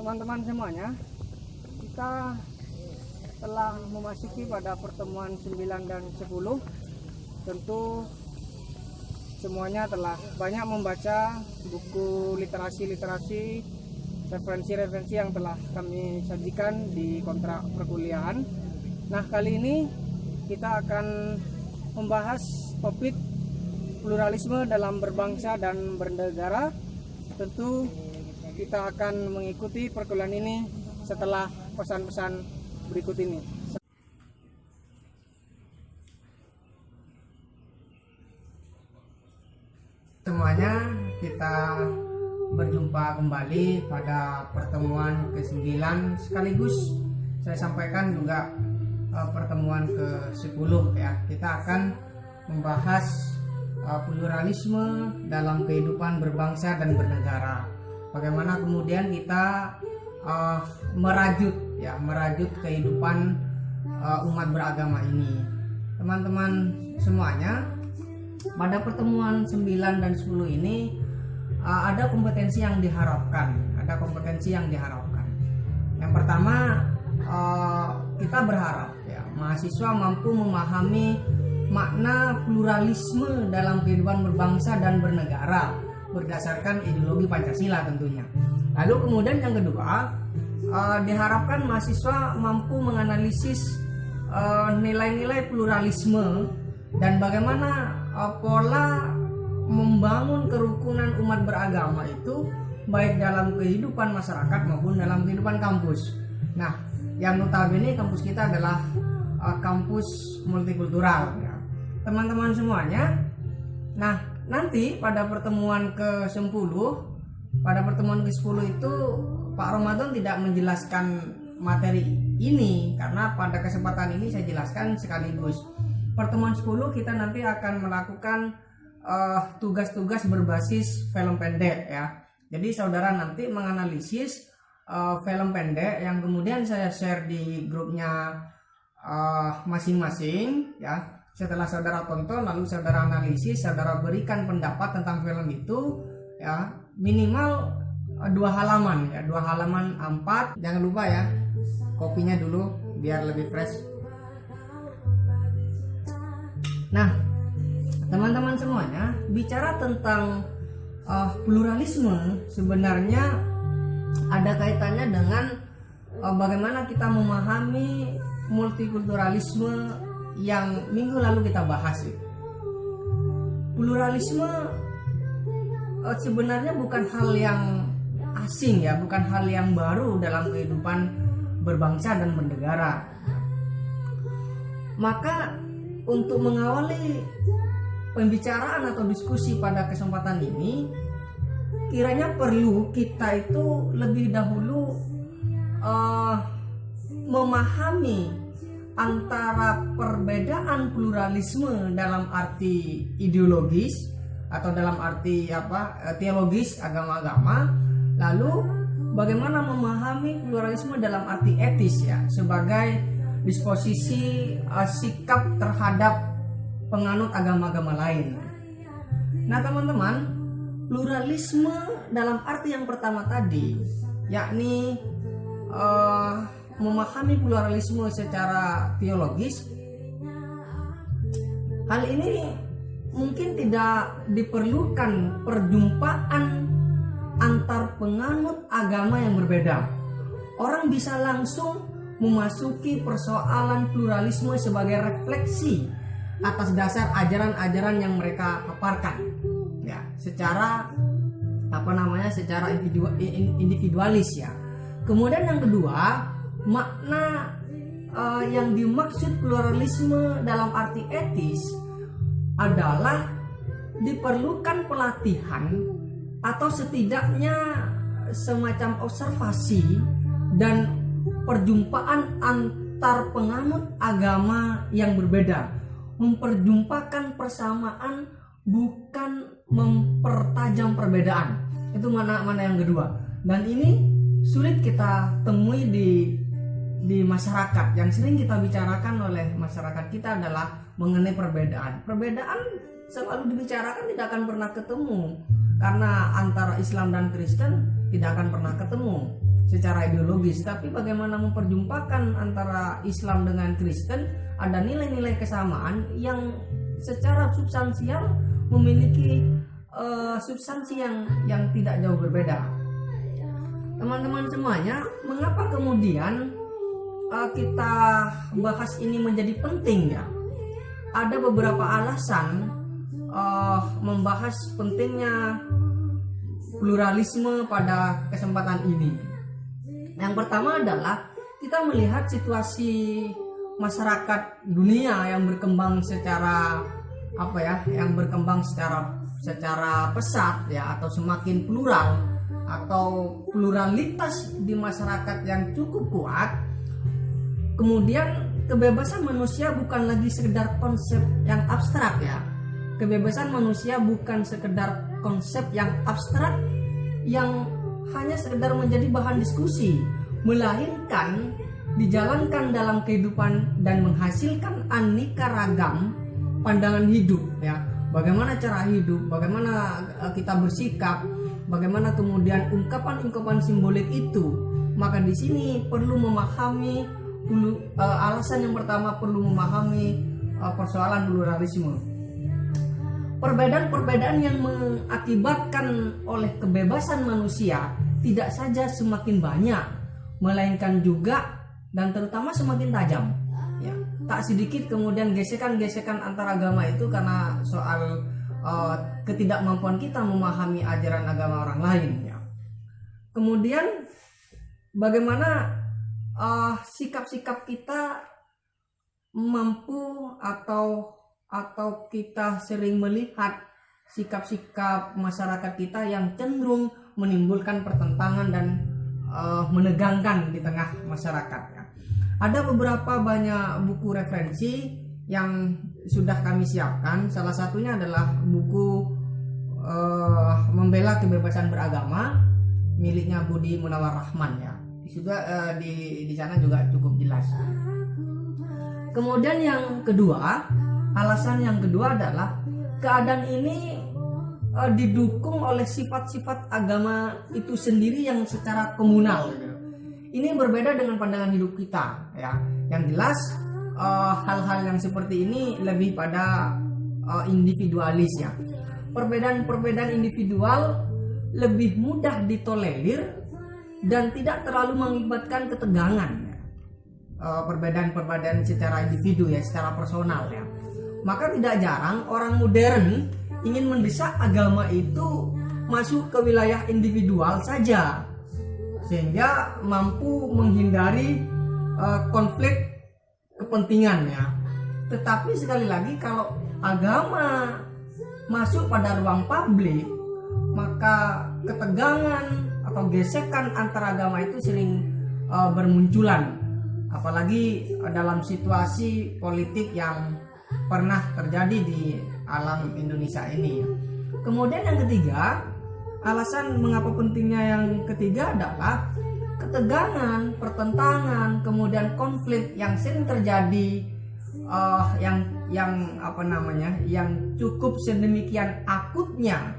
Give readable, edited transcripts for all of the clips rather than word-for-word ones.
Teman-teman semuanya, kita telah memasuki pada pertemuan 9 dan 10. Tentu semuanya telah banyak membaca buku literasi-literasi, referensi-referensi yang telah kami sajikan di kontrak perkuliahan. Nah, kali ini kita akan membahas topik pluralisme dalam berbangsa dan bernegara. Tentu kita akan mengikuti perkuliahan ini setelah pesan-pesan berikut ini. Semuanya, kita berjumpa kembali pada pertemuan ke-9, sekaligus saya sampaikan juga pertemuan ke-10 ya. Kita akan membahas pluralisme dalam kehidupan berbangsa dan bernegara. Bagaimana kemudian kita merajut kehidupan umat beragama ini. Teman-teman semuanya, pada pertemuan 9 dan 10 ini ada kompetensi yang diharapkan. Yang pertama, kita berharap ya mahasiswa mampu memahami makna pluralisme dalam kehidupan berbangsa dan bernegara berdasarkan ideologi Pancasila tentunya. Lalu kemudian yang kedua, diharapkan mahasiswa mampu menganalisis nilai-nilai pluralisme dan bagaimana pola membangun kerukunan umat beragama itu baik dalam kehidupan masyarakat maupun dalam kehidupan kampus. Nah, yang notabene kampus kita adalah kampus multikultural ya. Teman-teman semuanya, nah nanti pada pertemuan ke-10 itu Pak Ramadan tidak menjelaskan materi ini karena pada kesempatan ini saya jelaskan sekaligus. Pertemuan 10 kita nanti akan melakukan tugas-tugas berbasis film pendek ya. Jadi saudara nanti menganalisis film pendek yang kemudian saya share di grupnya masing-masing ya. Setelah saudara tonton, lalu saudara analisis, saudara berikan pendapat tentang film itu ya, minimal 2 halaman ya, 2 halaman A4. Jangan lupa ya, kopinya dulu biar lebih fresh. Nah, teman-teman semuanya, bicara tentang pluralisme sebenarnya ada kaitannya dengan bagaimana kita memahami multikulturalisme yang minggu lalu kita bahas. Pluralisme sebenarnya bukan hal yang asing ya, bukan hal yang baru dalam kehidupan berbangsa dan bernegara. Maka untuk mengawali pembicaraan atau diskusi pada kesempatan ini, kiranya perlu kita itu lebih dahulu memahami antara perbedaan pluralisme dalam arti ideologis atau dalam arti teologis agama-agama, lalu bagaimana memahami pluralisme dalam arti etis ya, sebagai disposisi sikap terhadap penganut agama-agama lain. Nah teman-teman, pluralisme dalam arti yang pertama tadi, yakni memahami pluralisme secara teologis, hal ini mungkin tidak diperlukan perjumpaan antar penganut agama yang berbeda. Orang bisa langsung memasuki persoalan pluralisme sebagai refleksi atas dasar ajaran-ajaran yang mereka paparkan ya, secara secara individualis ya. Kemudian yang kedua, makna yang dimaksud pluralisme dalam arti etis adalah diperlukan pelatihan atau setidaknya semacam observasi dan perjumpaan antar penganut agama yang berbeda, memperjumpakan persamaan bukan mempertajam perbedaan. Itu mana yang kedua, dan ini sulit kita temui di masyarakat. Yang sering kita bicarakan oleh masyarakat kita adalah mengenai perbedaan. Perbedaan selalu dibicarakan, tidak akan pernah ketemu, karena antara Islam dan Kristen tidak akan pernah ketemu. secara ideologis, tapi bagaimana memperjumpakan antara Islam dengan Kristen, ada nilai-nilai kesamaan yang secara substansial memiliki substansi yang tidak jauh berbeda. Teman-teman semuanya, mengapa kemudian kita bahas ini menjadi penting ya? Ada beberapa alasan membahas pentingnya pluralisme pada kesempatan ini. Yang pertama adalah kita melihat situasi masyarakat dunia yang berkembang secara secara pesat ya, atau semakin plural, atau pluralitas di masyarakat yang cukup kuat. Kemudian kebebasan manusia bukan lagi sekedar konsep yang abstrak ya. Kebebasan manusia bukan sekedar konsep yang abstrak yang hanya sekedar menjadi bahan diskusi, melainkan dijalankan dalam kehidupan dan menghasilkan aneka ragam pandangan hidup ya. Bagaimana cara hidup, bagaimana kita bersikap, bagaimana kemudian ungkapan-ungkapan simbolik itu. Maka di sini perlu memahami alasan yang pertama, perlu memahami persoalan pluralisme. Perbedaan-perbedaan yang mengakibatkan oleh kebebasan manusia tidak saja semakin banyak, melainkan juga dan terutama semakin tajam. Ya, tak sedikit kemudian gesekan-gesekan antar agama itu karena soal ketidakmampuan kita memahami ajaran agama orang lain. Ya. Kemudian bagaimana sikap-sikap kita mampu atau kita sering melihat sikap-sikap masyarakat kita yang cenderung menimbulkan pertentangan dan menegangkan di tengah masyarakat. Ya. Ada beberapa banyak buku referensi yang sudah kami siapkan. Salah satunya adalah buku Membela Kebebasan Beragama miliknya Budi Munawar Rahman ya. Di sana juga cukup jelas. Kemudian yang kedua, alasan yang kedua adalah keadaan ini didukung oleh sifat-sifat agama itu sendiri yang secara komunal. Ini berbeda dengan pandangan hidup kita ya. Yang jelas hal-hal yang seperti ini lebih pada individualis ya. Perbedaan-perbedaan individual lebih mudah ditolerir dan tidak terlalu mengakibatkan ketegangan. Perbedaan-perbedaan secara individu ya, secara personal ya. Maka tidak jarang orang modern ingin mendesak agama itu masuk ke wilayah individual saja, sehingga mampu menghindari konflik kepentingan ya. Tetapi sekali lagi, kalau agama masuk pada ruang publik, maka ketegangan atau gesekan antar agama itu sering bermunculan, apalagi dalam situasi politik yang pernah terjadi di alam Indonesia ini. Kemudian yang ketiga, alasan mengapa pentingnya yang ketiga adalah ketegangan, pertentangan, kemudian konflik yang sering terjadi, yang cukup sedemikian akutnya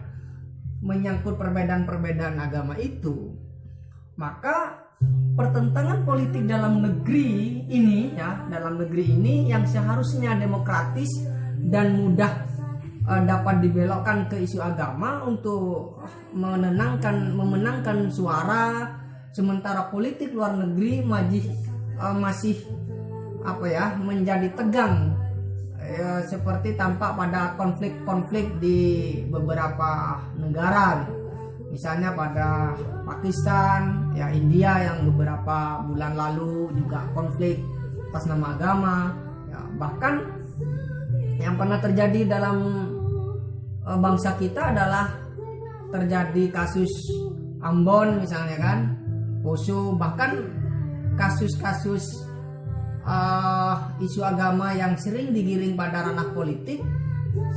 menyangkut perbedaan-perbedaan agama itu. Maka pertentangan politik dalam negeri ini yang seharusnya demokratis dan mudah dapat dibelokkan ke isu agama untuk memenangkan suara, sementara politik luar negeri masih menjadi tegang seperti tampak pada konflik-konflik di beberapa negara, misalnya pada Pakistan ya, India yang beberapa bulan lalu juga konflik atas nama agama ya. Bahkan yang pernah terjadi dalam bangsa kita adalah terjadi kasus Ambon misalnya kan, Poso, bahkan kasus-kasus isu agama yang sering digiring pada ranah politik.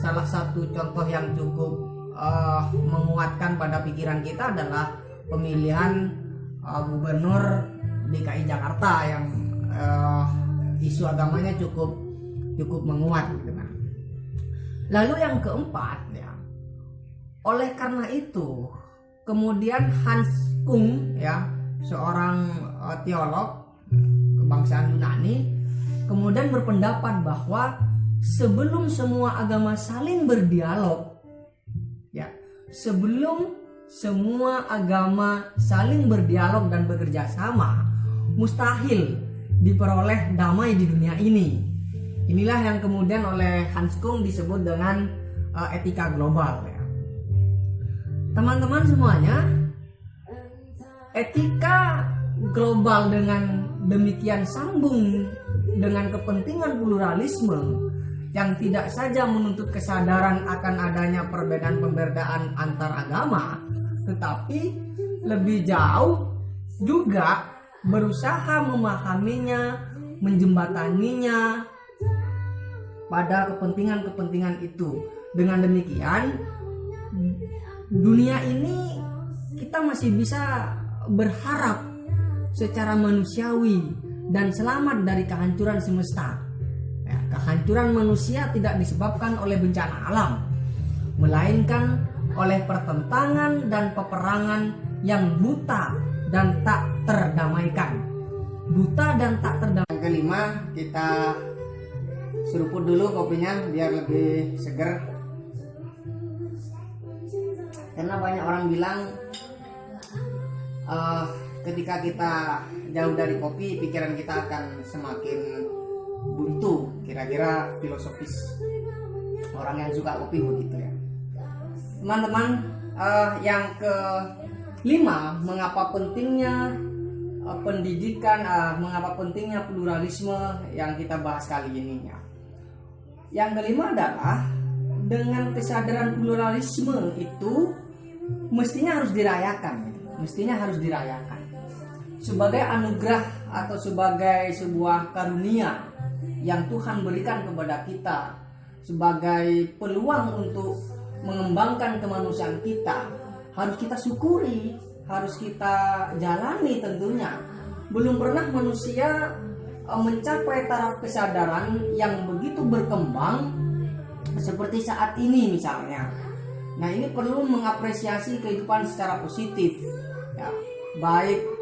Salah satu contoh yang cukup menguatkan pada pikiran kita adalah pemilihan gubernur DKI Jakarta yang isu agamanya cukup menguat gitu kan. Lalu yang keempat ya, oleh karena itu kemudian Hans Kung ya, seorang teolog kebangsaan Yunani, kemudian berpendapat bahwa sebelum semua agama saling berdialog, ya, sebelum semua agama saling berdialog dan bekerja sama, mustahil diperoleh damai di dunia ini. Inilah yang kemudian oleh Hans Kung disebut dengan etika global, ya. Teman-teman semuanya, etika global dengan demikian sambung dengan kepentingan pluralisme yang tidak saja menuntut kesadaran akan adanya perbedaan-perbedaan antar agama, tetapi lebih jauh juga berusaha memahaminya, menjembataninya pada kepentingan-kepentingan itu. Dengan demikian, dunia ini kita masih bisa berharap secara manusiawi dan selamat dari kehancuran semesta. Ya, kehancuran manusia tidak disebabkan oleh bencana alam, melainkan oleh pertentangan dan peperangan yang buta dan tak terdamaikan. Buta dan tak terdamaikan. Yang kelima, kita seruput dulu kopinya biar lebih seger. Karena banyak orang bilang ketika kita jauh dari kopi, pikiran kita akan semakin buntu. Kira-kira filosofis orang yang suka kopi begitu, ya. Teman-teman, yang kelima, mengapa pentingnya pendidikan, mengapa pentingnya pluralisme yang kita bahas kali ini, ya. Yang kelima adalah dengan kesadaran pluralisme itu mestinya harus dirayakan, mestinya harus dirayakan sebagai anugerah atau sebagai sebuah karunia yang Tuhan berikan kepada kita, sebagai peluang untuk mengembangkan kemanusiaan kita. Harus kita syukuri, harus kita jalani tentunya. Belum pernah manusia mencapai taraf kesadaran yang begitu berkembang seperti saat ini misalnya. Nah, ini perlu mengapresiasi kehidupan secara positif, ya. Baik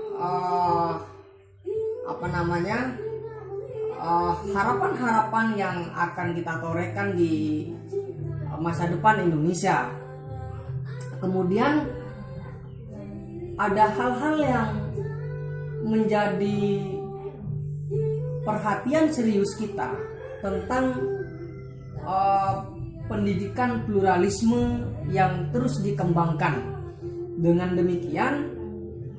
harapan-harapan yang akan kita torehkan di masa depan Indonesia. Kemudian ada hal-hal yang menjadi perhatian serius kita tentang pendidikan pluralisme yang terus dikembangkan. Dengan demikian,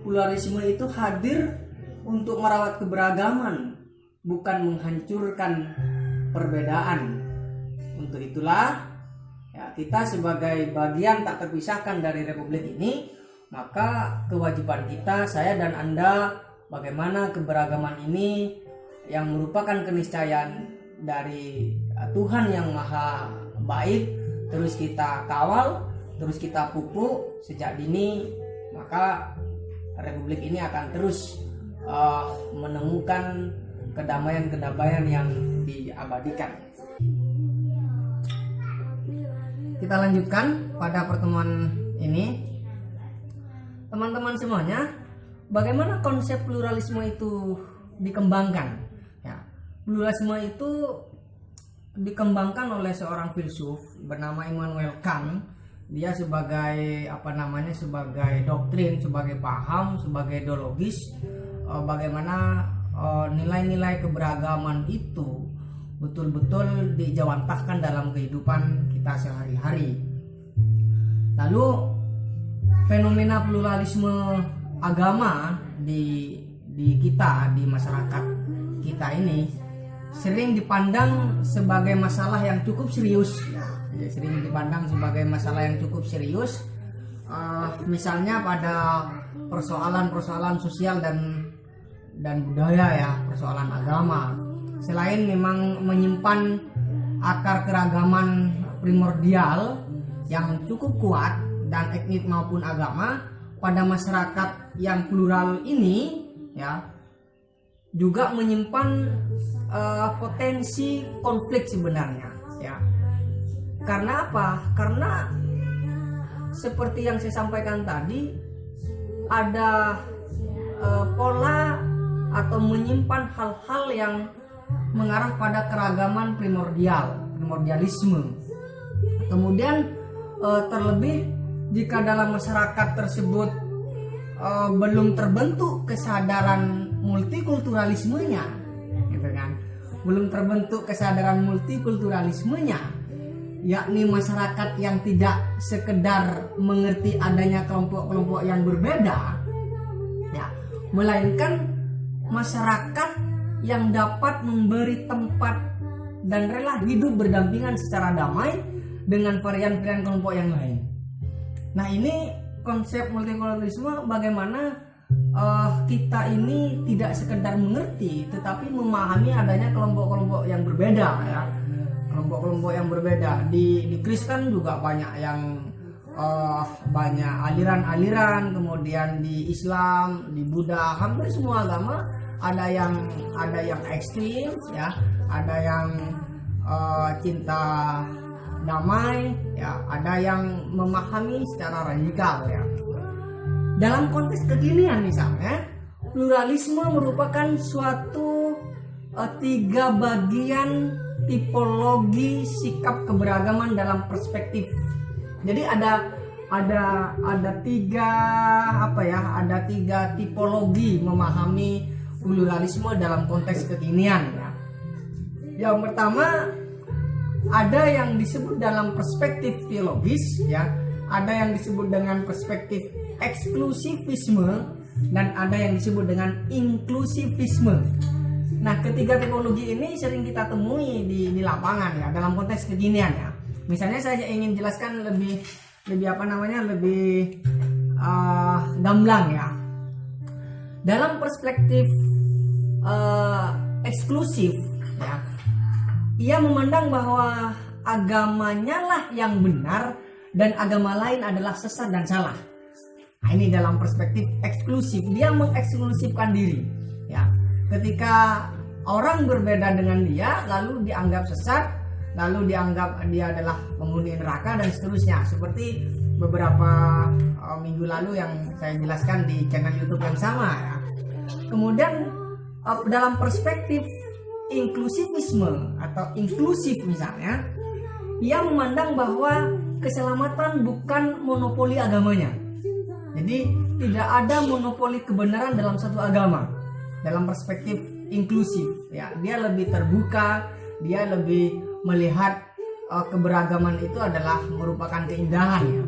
pluralisme itu hadir untuk merawat keberagaman, bukan menghancurkan perbedaan. Untuk itulah, ya, kita sebagai bagian tak terpisahkan dari republik ini, maka kewajiban kita, saya dan Anda, bagaimana keberagaman ini yang merupakan keniscayaan dari Tuhan yang Maha Baik terus kita kawal, terus kita pupuk sejak dini, maka republik ini akan terus menemukan kedamaian-kedamaian yang diabadikan. Kita lanjutkan pada pertemuan ini, teman-teman semuanya, bagaimana konsep pluralisme itu dikembangkan, ya. Pluralisme itu dikembangkan oleh seorang filsuf bernama Immanuel Kant. Dia sebagai sebagai doktrin, sebagai paham, sebagai ideologis, bagaimana nilai-nilai keberagaman itu betul-betul dijawantahkan dalam kehidupan kita sehari-hari. Lalu fenomena pluralisme agama di kita, di masyarakat kita ini sering dipandang sebagai masalah yang cukup serius, ya. Sering dipandang sebagai masalah yang cukup serius, misalnya pada persoalan-persoalan sosial dan budaya, ya, persoalan agama. Selain memang menyimpan akar keragaman primordial yang cukup kuat dan etnis maupun agama, pada masyarakat yang plural ini, ya, juga menyimpan potensi konflik sebenarnya, ya. Karena apa? Karena seperti yang saya sampaikan tadi, ada pola atau menyimpan hal-hal yang mengarah pada keragaman primordialisme. Kemudian terlebih jika dalam masyarakat tersebut belum terbentuk kesadaran multikulturalismenya, gitu kan? Belum terbentuk kesadaran multikulturalismenya, yakni masyarakat yang tidak sekedar mengerti adanya kelompok-kelompok yang berbeda, ya, melainkan masyarakat yang dapat memberi tempat dan rela hidup berdampingan secara damai dengan varian-varian kelompok yang lain. Nah, ini konsep multikulturalisme, bagaimana kita ini tidak sekedar mengerti tetapi memahami adanya kelompok-kelompok yang berbeda, ya. Kelompok-kelompok yang berbeda di Kristen juga banyak yang banyak aliran-aliran, kemudian di Islam, di Buddha, hampir semua agama ada yang ekstrim, ya, ada yang cinta damai, ya, ada yang memahami secara radikal, ya. Dalam konteks kekinian misalnya, pluralisme merupakan suatu 3 bagian tipologi sikap keberagaman dalam perspektif. Jadi ada 3 tipologi memahami pluralisme dalam konteks kekinian, ya. Yang pertama, ada yang disebut dalam perspektif teologis, ya. Ada yang disebut dengan perspektif eksklusivisme dan ada yang disebut dengan inklusivisme. Nah, ketiga tipologi ini sering kita temui di lapangan, ya, dalam konteks kekinian, ya. Misalnya saya ingin jelaskan lebih gamblang, ya. Dalam perspektif eksklusif, ya, ia memandang bahwa agamanya lah yang benar dan agama lain adalah sesat dan salah. Nah, ini dalam perspektif eksklusif, dia mengeksklusifkan diri, ya. Ketika orang berbeda dengan dia lalu dianggap sesat, lalu dianggap dia adalah penghuni neraka dan seterusnya, seperti beberapa minggu lalu yang saya jelaskan di channel YouTube yang sama, ya. Kemudian dalam perspektif inklusivisme atau inklusif misalnya, ia memandang bahwa keselamatan bukan monopoli agamanya. Jadi tidak ada monopoli kebenaran dalam satu agama. Dalam perspektif inklusif, ya, dia lebih terbuka, dia lebih melihat keberagaman itu adalah merupakan keindahan, ya.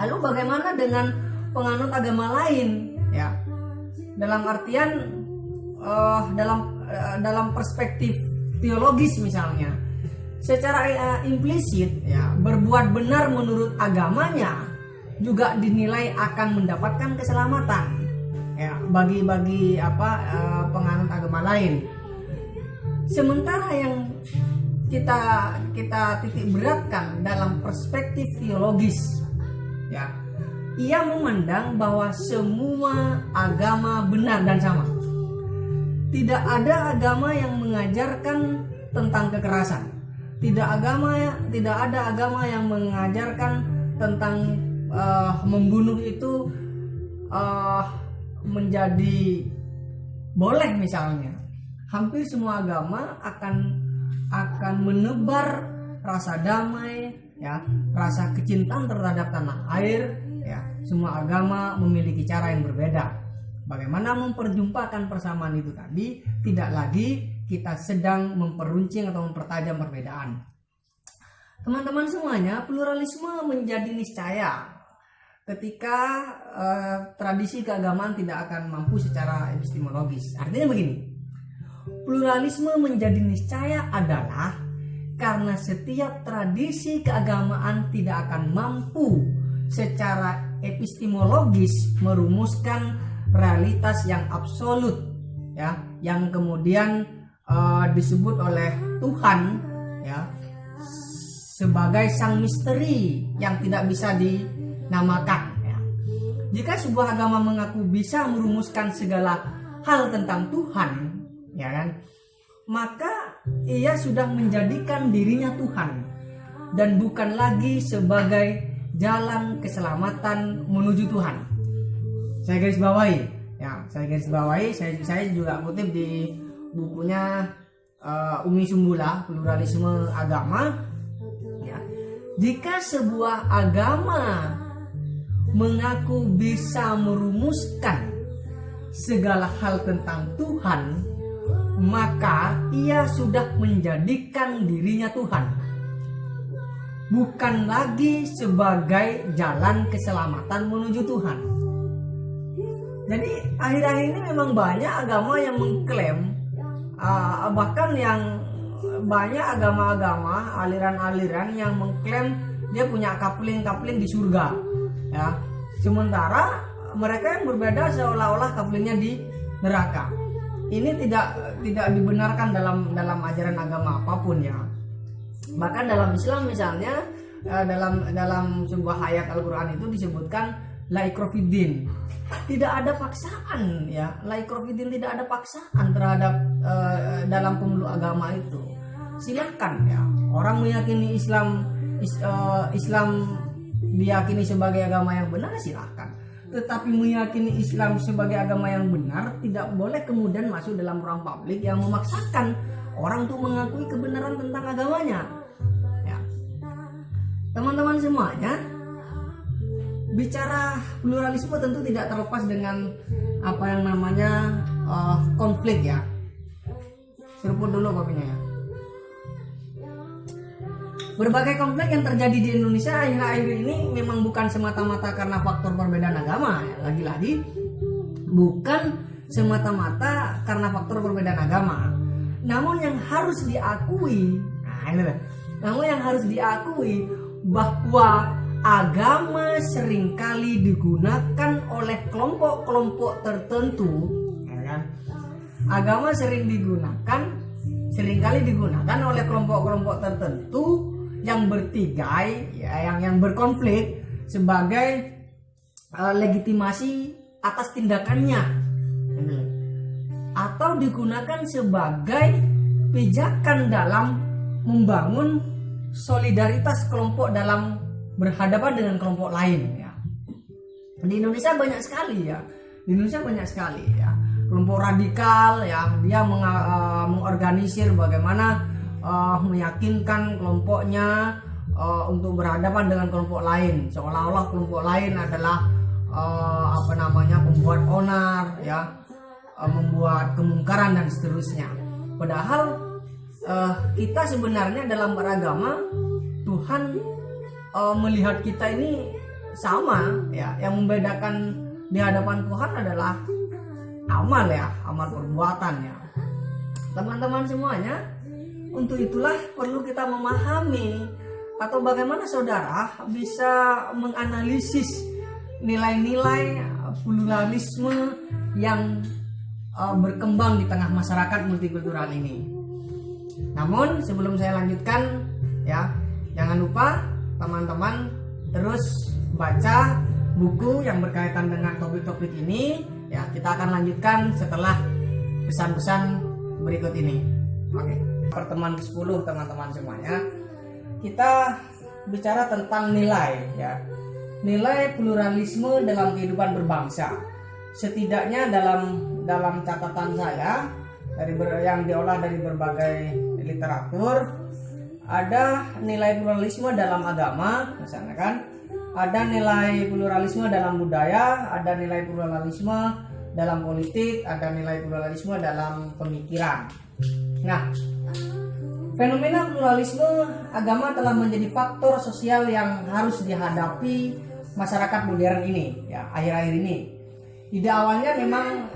Lalu bagaimana dengan penganut agama lain, ya? Dalam artian dalam perspektif teologis misalnya, secara implisit, ya, berbuat benar menurut agamanya juga dinilai akan mendapatkan keselamatan, ya, bagi penganut agama lain. Sementara yang kita titik beratkan dalam perspektif teologis, ya, ia memandang bahwa semua agama benar dan sama. Tidak ada agama yang mengajarkan tentang kekerasan. Tidak ada agama yang mengajarkan tentang membunuh itu menjadi boleh misalnya. Hampir semua agama akan menebar rasa damai, ya, rasa kecintaan terhadap tanah air, ya. Semua agama memiliki cara yang berbeda. Bagaimana memperjumpakan persamaan itu tadi, tidak lagi kita sedang memperuncing atau mempertajam perbedaan. Teman-teman semuanya, pluralisme menjadi niscaya ketika tradisi keagamaan tidak akan mampu secara epistemologis. Artinya begini, pluralisme menjadi niscaya adalah karena setiap tradisi keagamaan tidak akan mampu secara epistemologis merumuskan realitas yang absolut, ya, yang kemudian disebut oleh Tuhan, ya, sebagai sang misteri yang tidak bisa dinamakan, ya. Jika sebuah agama mengaku bisa merumuskan segala hal tentang Tuhan, ya kan, maka ia sudah menjadikan dirinya Tuhan dan bukan lagi sebagai jalan keselamatan menuju Tuhan. Saya garis bawahi, Ya, saya garis bawahi, saya juga kutip di bukunya Umi Sumbula, Pluralisme Agama. Ya, jika sebuah agama mengaku bisa merumuskan segala hal tentang Tuhan, maka ia sudah menjadikan dirinya Tuhan, bukan lagi sebagai jalan keselamatan menuju Tuhan. Jadi akhir-akhir ini memang banyak agama yang mengklaim, bahkan yang banyak agama-agama, aliran-aliran yang mengklaim dia punya kapling-kapling di surga, ya. Sementara mereka yang berbeda seolah-olah kaplingnya di neraka. Ini tidak dibenarkan dalam ajaran agama apapun, ya. Bahkan dalam Islam misalnya, dalam sebuah ayat Al-Qur'an itu disebutkan la ikraha fiddin. Tidak ada paksaan, ya. La ikraha fiddin, tidak ada paksaan terhadap dalam pemeluk agama itu. Silakan, ya. Orang meyakini Islam diyakini sebagai agama yang benar, silakan. Tetapi meyakini Islam sebagai agama yang benar tidak boleh kemudian masuk dalam ruang publik yang memaksakan orang untuk mengakui kebenaran tentang agamanya. Ya. Teman-teman semuanya, bicara pluralisme tentu tidak terlepas dengan apa yang namanya konflik, ya. Seruput dulu kopinya, ya. Berbagai konflik yang terjadi di Indonesia akhir-akhir ini memang bukan semata-mata karena faktor perbedaan agama, ya. Lagi-lagi bukan semata-mata karena faktor perbedaan agama. Namun yang harus diakui, bahwa agama seringkali digunakan oleh kelompok-kelompok tertentu, ya kan? Agama seringkali digunakan oleh kelompok-kelompok tertentu yang bertigai, ya, yang berkonflik sebagai legitimasi atas tindakannya, atau digunakan sebagai pijakan dalam membangun solidaritas kelompok dalam berhadapan dengan kelompok lain, ya. Di Indonesia banyak sekali, ya. Kelompok radikal, ya, dia mengorganisir bagaimana meyakinkan kelompoknya untuk berhadapan dengan kelompok lain, seolah-olah kelompok lain adalah pembuat onar, ya, membuat kemungkaran dan seterusnya. Padahal kita sebenarnya dalam beragama, Tuhan melihat kita ini sama, ya. Yang membedakan di hadapan Tuhan adalah amal, ya, amal perbuatan, ya. Teman-teman semuanya, untuk itulah perlu kita memahami atau bagaimana saudara bisa menganalisis nilai-nilai pluralisme yang berkembang di tengah masyarakat multikultural ini. Namun sebelum saya lanjutkan, ya, jangan lupa teman-teman terus baca buku yang berkaitan dengan topik-topik ini, ya. Kita akan lanjutkan setelah pesan-pesan berikut ini. Oke. Pertemuan ke-10 teman-teman semuanya, kita bicara tentang nilai, ya. Nilai pluralisme dalam kehidupan berbangsa. Setidaknya dalam catatan saya yang diolah dari berbagai literatur, ada nilai pluralisme dalam agama, misalnya kan, ada nilai pluralisme dalam budaya, ada nilai pluralisme dalam politik, ada nilai pluralisme dalam pemikiran. Nah, fenomena pluralisme agama telah menjadi faktor sosial yang harus dihadapi masyarakat modern ini, ya, akhir-akhir ini. Ide awalnya memang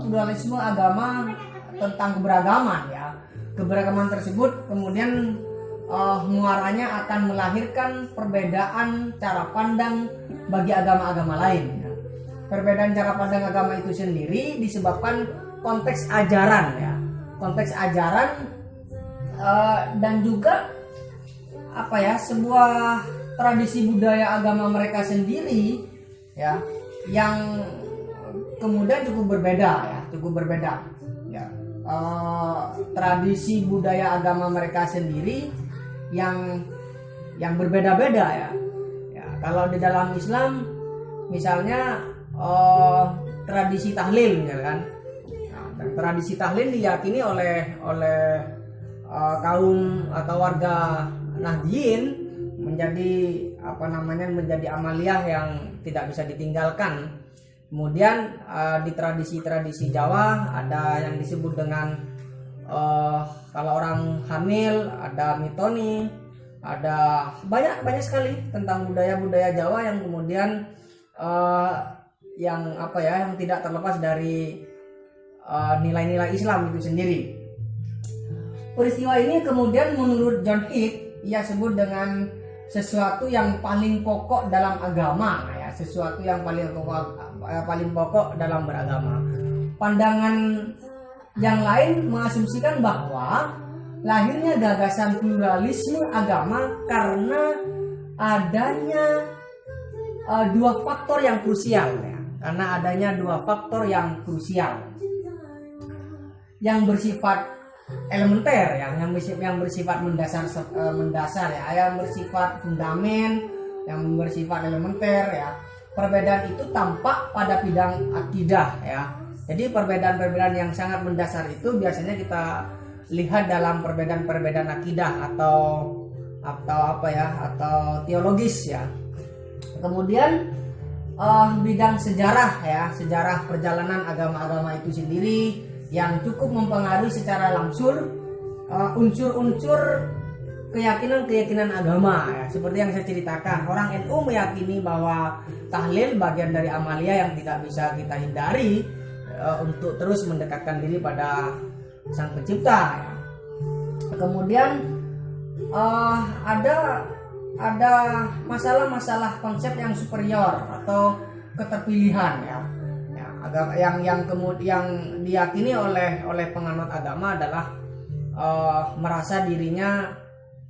pluralisme agama tentang keberagaman, ya. Keberagaman tersebut kemudian muaranya akan melahirkan perbedaan cara pandang bagi agama-agama lain, ya. Perbedaan cara pandang agama itu sendiri disebabkan konteks ajaran, ya. Konteks ajaran dan juga sebuah tradisi budaya agama mereka sendiri, ya, yang kemudian cukup berbeda, ya. Tradisi budaya agama mereka sendiri yang berbeda-beda, ya. Ya, kalau di dalam Islam misalnya tradisi tahlil, ya kan. Nah, dan tradisi tahlil diyakini oleh kaum atau warga Nahdien menjadi amaliyah yang tidak bisa ditinggalkan. Kemudian di tradisi Jawa ada yang disebut dengan kalau orang hamil ada mitoni, ada banyak sekali tentang budaya Jawa yang kemudian yang tidak terlepas dari nilai-nilai Islam itu sendiri. Peristiwa ini kemudian menurut John Heath ia sebut dengan sesuatu yang paling pokok dalam agama, ya, sesuatu yang paling pokok dalam beragama. Pandangan yang lain mengasumsikan bahwa lahirnya gagasan pluralisme agama karena adanya dua faktor yang krusial, ya. Karena adanya dua faktor yang krusial yang bersifat elementer, yang bersifat mendasar ya, yang bersifat fundamen, yang bersifat elementer ya. Perbedaan itu tampak pada bidang akidah ya. Jadi perbedaan yang sangat mendasar itu biasanya kita lihat dalam perbedaan akidah atau teologis ya. Kemudian bidang sejarah ya, sejarah perjalanan agama-agama itu sendiri yang cukup mempengaruhi secara langsung unsur-unsur keyakinan agama ya. Seperti yang saya ceritakan, orang NU meyakini bahwa tahlil bagian dari amalia yang tidak bisa kita hindari untuk terus mendekatkan diri pada Sang Pencipta ya. Kemudian ada masalah-masalah konsep yang superior atau keterpilihan ya. Yang kemudian diyakini oleh penganut agama adalah merasa dirinya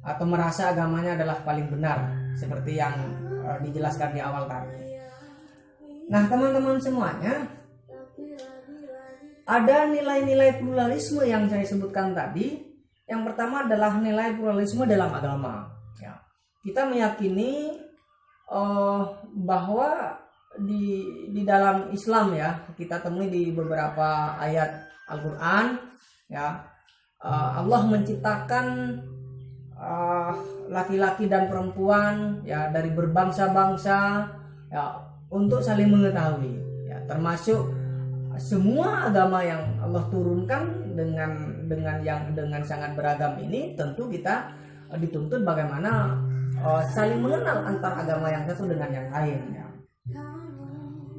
atau merasa agamanya adalah paling benar, seperti yang dijelaskan di awal tadi. Nah, teman-teman semuanya, ada nilai-nilai pluralisme yang saya sebutkan tadi. Yang pertama adalah nilai pluralisme dalam agama. Ya. Kita meyakini bahwa di dalam Islam ya, kita temui di beberapa ayat Al-Quran ya, Allah menciptakan laki-laki dan perempuan ya dari berbangsa-bangsa ya untuk saling mengetahui ya, termasuk semua agama yang Allah turunkan dengan sangat beragam ini. Tentu kita dituntut bagaimana saling mengenal antar agama yang satu dengan yang lain ya.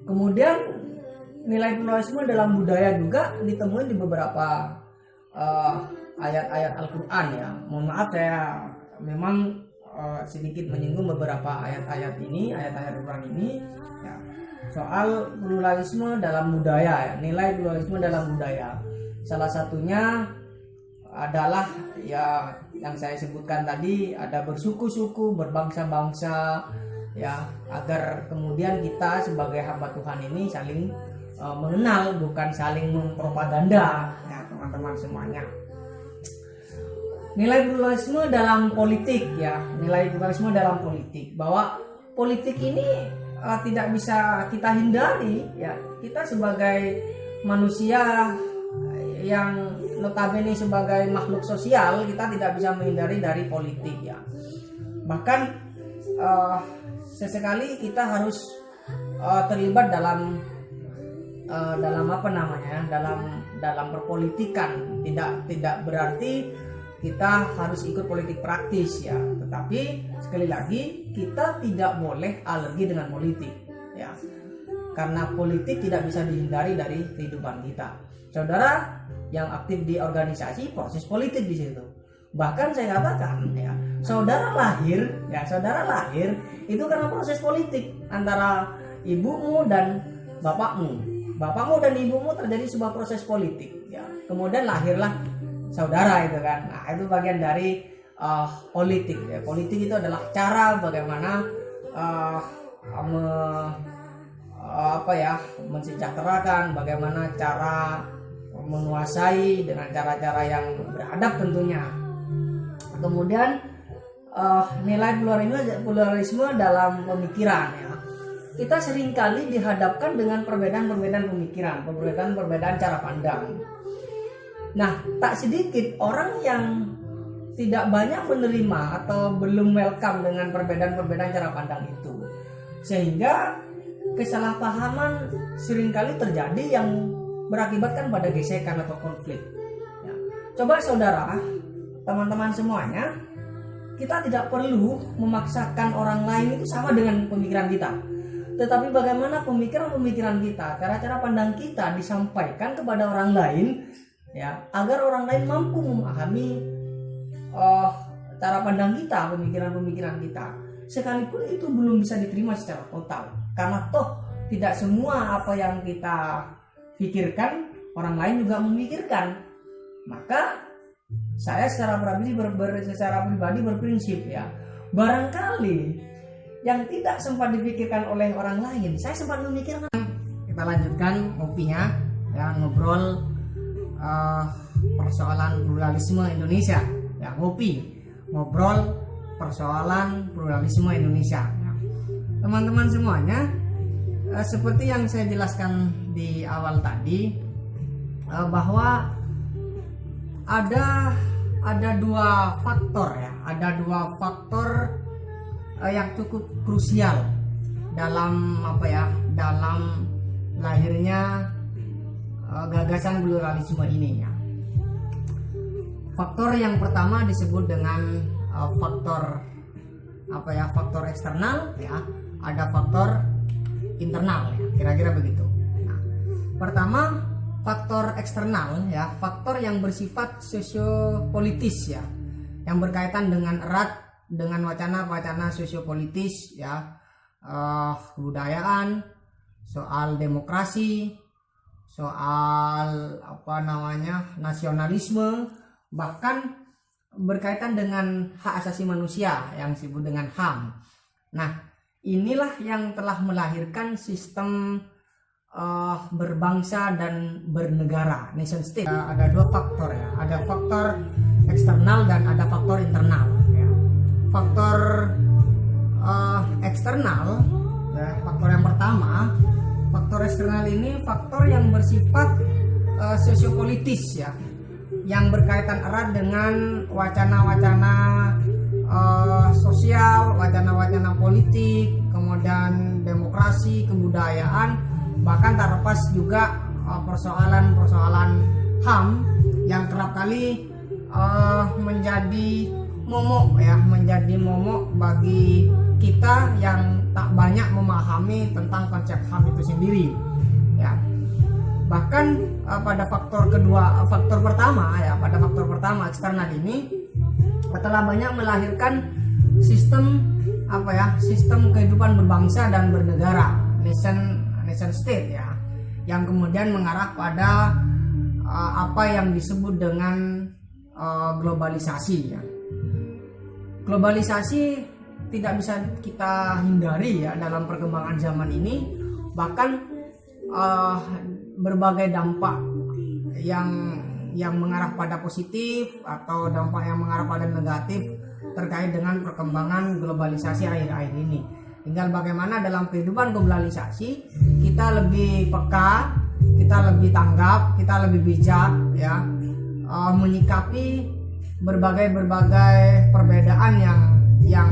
Kemudian nilai pluralisme dalam budaya juga ditemui di beberapa ayat-ayat Al-Quran ya. Mohon maaf saya memang sedikit menyinggung beberapa ayat-ayat Al-Quran ini ya. Soal pluralisme dalam budaya ya, nilai pluralisme dalam budaya. Salah satunya adalah ya yang saya sebutkan tadi, ada bersuku-suku, berbangsa-bangsa ya, agar kemudian kita sebagai hamba Tuhan ini saling mengenal, bukan saling mempropaganda ya teman-teman semuanya. Nilai pluralisme dalam politik ya, nilai pluralisme dalam politik, bahwa politik ini tidak bisa kita hindari ya. Kita sebagai manusia yang notabene sebagai makhluk sosial, kita tidak bisa menghindari dari politik ya. Bahkan sesekali kita harus terlibat dalam dalam perpolitikan. Tidak berarti kita harus ikut politik praktis ya, tetapi sekali lagi kita tidak boleh alergi dengan politik ya, karena politik tidak bisa dihindari dari kehidupan kita. Saudara yang aktif di organisasi, proses politik di situ. Bahkan saya katakan ya, saudara lahir itu karena proses politik antara ibumu dan bapakmu. Bapakmu dan ibumu terjadi sebuah proses politik ya. Kemudian lahirlah saudara itu kan. Nah, itu bagian dari politik ya. Politik itu adalah cara bagaimana mensejahterakan, bagaimana cara menguasai dengan cara-cara yang beradab tentunya. Kemudian nilai pluralisme dalam pemikiran ya. kita seringkali dihadapkan dengan perbedaan-perbedaan pemikiran, perbedaan-perbedaan cara pandang. Nah, tak sedikit orang yang tidak banyak menerima atau belum welcome dengan perbedaan-perbedaan cara pandang itu. Sehingga kesalahpahaman seringkali terjadi yang berakibatkan pada gesekan atau konflik. Ya. Coba saudara, teman-teman semuanya, kita tidak perlu memaksakan orang lain itu sama dengan pemikiran kita. Tetapi bagaimana pemikiran-pemikiran kita, cara-cara pandang kita disampaikan kepada orang lain, ya, agar orang lain mampu memahami cara pandang kita, pemikiran-pemikiran kita. Sekalipun itu belum bisa diterima secara total, karena toh tidak semua apa yang kita pikirkan orang lain juga memikirkan. Maka saya secara pribadi berprinsip, ya, barangkali yang tidak sempat dipikirkan oleh orang lain, saya sempat memikirkan. Kita lanjutkan ngopinya, ya, ngobrol persoalan pluralisme Indonesia, ya, ngobrol persoalan pluralisme Indonesia. Teman-teman semuanya, seperti yang saya jelaskan di awal tadi, bahwa ada dua faktor, ya, ada dua faktor yang cukup krusial dalam dalam lahirnya gagasan pluralisme ini, ya. Faktor yang pertama disebut dengan faktor eksternal, ya. Ada faktor internal, ya, kira-kira begitu. Nah, pertama faktor eksternal, ya, faktor yang bersifat sosiopolitis, ya, yang berkaitan dengan erat dengan wacana-wacana sosiopolitis, ya, kebudayaan, soal demokrasi, soal nasionalisme, bahkan berkaitan dengan hak asasi manusia yang disebut dengan HAM. Nah, inilah yang telah melahirkan sistem berbangsa dan bernegara, nation state. Ada dua faktor, ya, ada faktor eksternal dan ada faktor internal. Faktor eksternal, ya, faktor yang pertama, faktor eksternal ini faktor yang bersifat sosiopolitis, ya, yang berkaitan erat dengan wacana-wacana sosial, wacana-wacana politik, kemudian demokrasi, kebudayaan, bahkan tak lepas juga persoalan-persoalan HAM yang kerap kali menjadi momok, ya, menjadi momok bagi kita yang tak banyak memahami tentang konsep HAM itu sendiri, ya. Bahkan pada faktor pertama eksternal ini telah banyak melahirkan sistem sistem kehidupan berbangsa dan bernegara, nation state, ya, yang kemudian mengarah pada apa yang disebut dengan globalisasi, ya. Globalisasi tidak bisa kita hindari, ya, dalam perkembangan zaman ini. Bahkan berbagai dampak yang mengarah pada positif atau dampak yang mengarah pada negatif terkait dengan perkembangan globalisasi akhir-akhir ini. Tinggal bagaimana dalam kehidupan globalisasi kita lebih peka, kita lebih tanggap, kita lebih bijak, ya, menyikapi berbagai perbedaan yang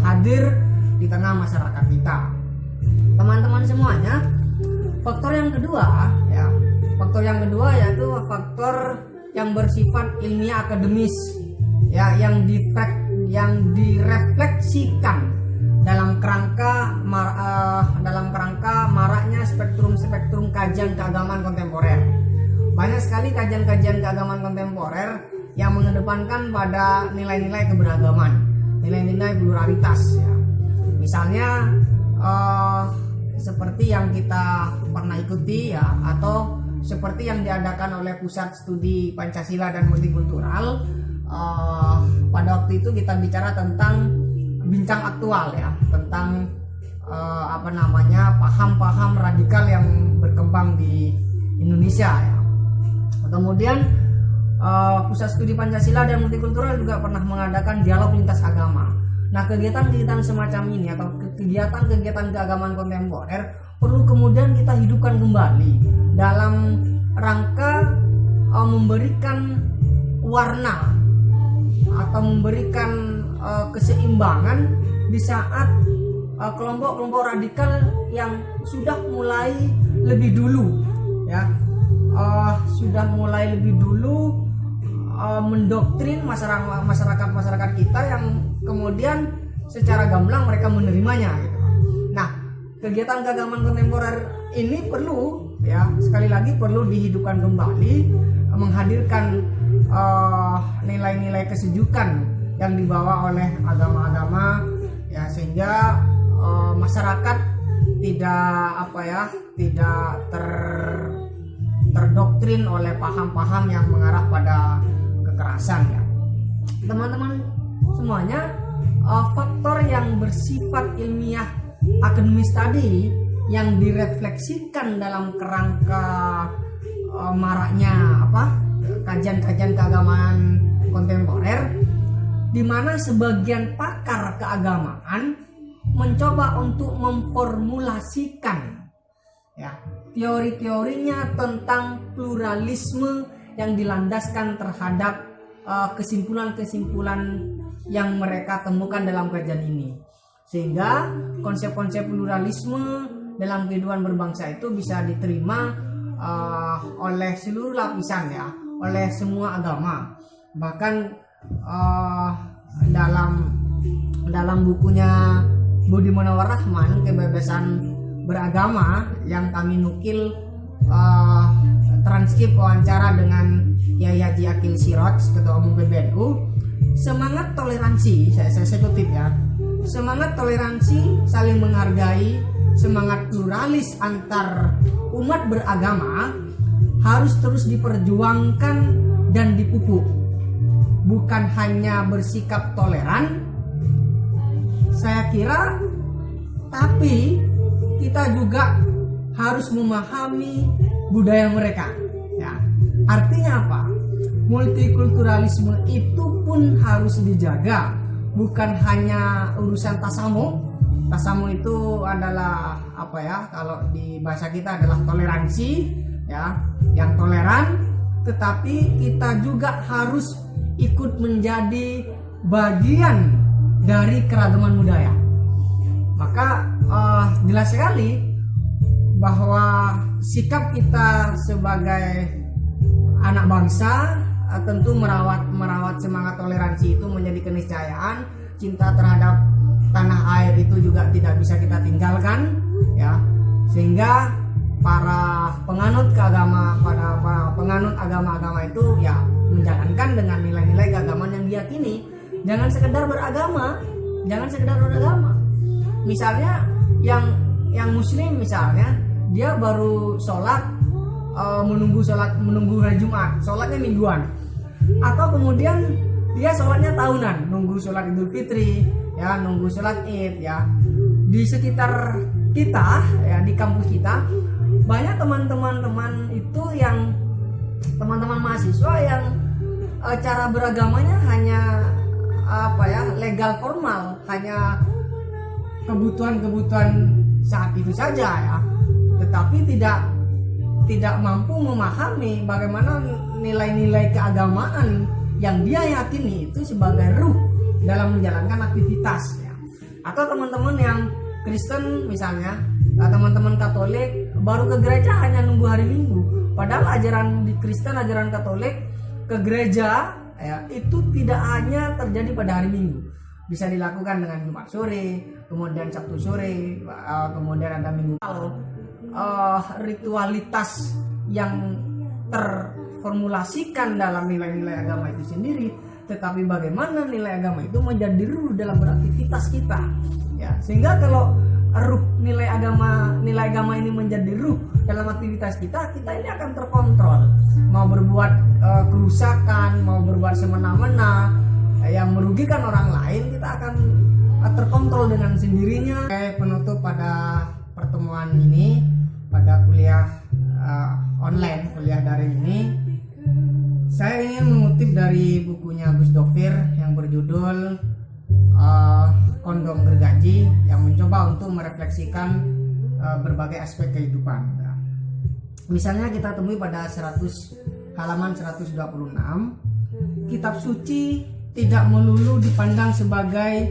hadir di tengah masyarakat kita. Teman-teman semuanya, faktor yang kedua yaitu faktor yang bersifat ilmiah akademis, ya, yang direfleksikan dalam kerangka maraknya spektrum kajian keagamaan kontemporer. Banyak sekali kajian-kajian keagamaan kontemporer yang mengedepankan pada nilai-nilai keberagaman, nilai-nilai pluralitas, ya. Misalnya seperti yang kita pernah ikuti, ya, atau seperti yang diadakan oleh Pusat Studi Pancasila dan Multikultural. Pada waktu itu kita bicara tentang bincang aktual, ya, tentang paham-paham radikal yang berkembang di Indonesia, ya. Kemudian Pusat Studi Pancasila dan Multikultural juga pernah mengadakan dialog lintas agama. Nah, kegiatan-kegiatan semacam ini atau kegiatan-kegiatan keagamaan kontemporer perlu kemudian kita hidupkan kembali dalam rangka memberikan warna atau memberikan keseimbangan di saat kelompok-kelompok radikal yang sudah mulai lebih dulu mendoktrin masyarakat kita yang kemudian secara gamblang mereka menerimanya gitu. Nah, kegiatan keagamaan kontemporer ini perlu sekali lagi perlu dihidupkan kembali, menghadirkan nilai-nilai kesejukan yang dibawa oleh agama-agama sehingga masyarakat tidak terdoktrin oleh paham-paham yang mengarah pada kekerasan teman-teman semuanya. Faktor yang bersifat ilmiah akademis tadi yang direfleksikan dalam kerangka maraknya kajian-kajian keagamaan kontemporer, di mana sebagian pakar keagamaan mencoba untuk memformulasikan teori-teorinya tentang pluralisme yang dilandaskan terhadap kesimpulan-kesimpulan yang mereka temukan dalam kajian ini, sehingga konsep-konsep pluralisme dalam kehidupan berbangsa itu bisa diterima oleh seluruh lapisan oleh semua agama. Bahkan dalam bukunya Budi Munawar Rahman, Kebebasan Beragama, yang kami nukil transkrip wawancara dengan Kiai Haji Akil Siraj, Ketua Umum PBNU, semangat toleransi, saya kutip semangat toleransi, saling menghargai, semangat pluralis antar umat beragama harus terus diperjuangkan dan dipupuk. Bukan hanya bersikap toleran, saya kira, tapi kita juga harus memahami budaya mereka. Artinya apa? Multikulturalisme itu pun harus dijaga, bukan hanya urusan tasamu. Tasamu itu adalah kalau di bahasa kita adalah toleransi, yang toleran, tetapi kita juga harus ikut menjadi bagian dari keragaman budaya. Maka jelas sekali bahwa sikap kita sebagai anak bangsa tentu merawat semangat toleransi itu menjadi keniscayaan. Cinta terhadap tanah air itu juga tidak bisa kita tinggalkan, sehingga para penganut agama itu menjalankan dengan nilai-nilai keagamaan yang diyakini. Jangan sekedar beragama. Misalnya yang muslim misalnya, dia baru sholat, menunggu hari Jumat, sholatnya mingguan, atau kemudian dia sholatnya tahunan, nunggu sholat Idul Fitri, nunggu sholat Id. Di sekitar kita, di kampus kita, banyak teman-teman itu yang teman-teman mahasiswa yang cara beragamanya hanya legal formal, hanya kebutuhan saat itu saja, tetapi tidak mampu memahami bagaimana nilai-nilai keagamaan yang dia yakini itu sebagai ruh dalam menjalankan aktivitas. Atau teman-teman yang Kristen misalnya, teman-teman Katolik baru ke gereja hanya nunggu hari Minggu, padahal ajaran di Kristen, ajaran Katolik ke gereja itu tidak hanya terjadi pada hari Minggu, bisa dilakukan dengan Jumat sore, kemudian Sabtu sore, kemudian ada Minggu. Ritualitas yang terformulasikan dalam nilai-nilai agama itu sendiri, tetapi bagaimana nilai agama itu menjadi ruh dalam beraktivitas kita, sehingga kalau ruh nilai agama ini menjadi ruh dalam aktivitas kita ini akan terkontrol. Mau berbuat kerusakan, mau berbuat semena-mena yang merugikan orang lain, kita akan terkontrol dengan sendirinya. Penutup pada pertemuan ini, pada kuliah online, kuliah daring ini, saya ingin mengutip dari bukunya Gus Dofir yang berjudul kondom gergaji yang mencoba untuk merefleksikan berbagai aspek kehidupan. Nah, misalnya kita temui pada halaman 126, kitab suci tidak melulu dipandang sebagai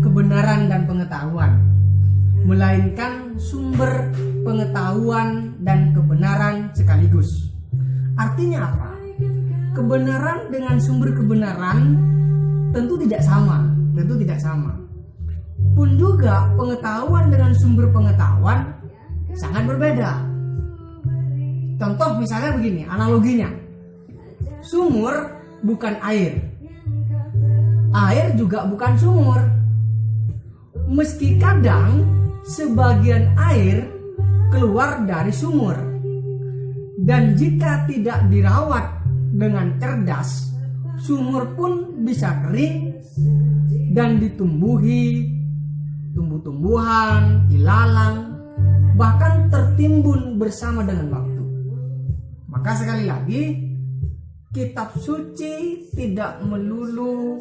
kebenaran dan pengetahuan, melainkan sumber pengetahuan dan kebenaran sekaligus. Artinya apa? Kebenaran dengan sumber kebenaran tentu tidak sama. Pun juga pengetahuan dengan sumber pengetahuan sangat berbeda. Contoh misalnya begini, analoginya. Sumur bukan air. Air juga bukan sumur. Meski kadang sebagian air keluar dari sumur. Dan jika tidak dirawat dengan cerdas, sumur pun bisa kering dan ditumbuhi tumbuh-tumbuhan, ilalang, bahkan tertimbun bersama dengan waktu. Maka sekali lagi, kitab suci tidak melulu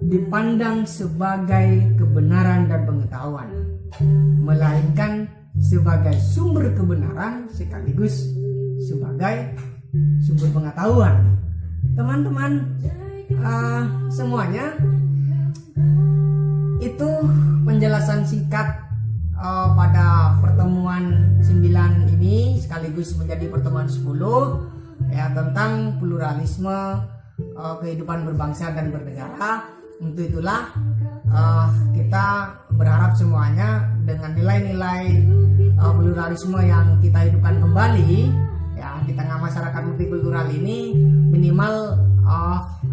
dipandang sebagai kebenaran dan pengetahuan, melainkan sebagai sumber kebenaran sekaligus sebagai sumber pengetahuan. Teman-teman semuanya, itu penjelasan singkat pada pertemuan 9 ini sekaligus menjadi pertemuan 10 ya, tentang pluralisme kehidupan berbangsa dan bernegara. Untuk itulah kita berharap semuanya dengan nilai-nilai pluralisme yang kita hidupkan kembali ya di tengah masyarakat multikultural ini, minimal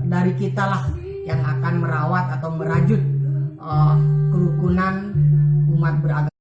dari kita lah yang akan merawat atau merajut kerukunan umat beragama.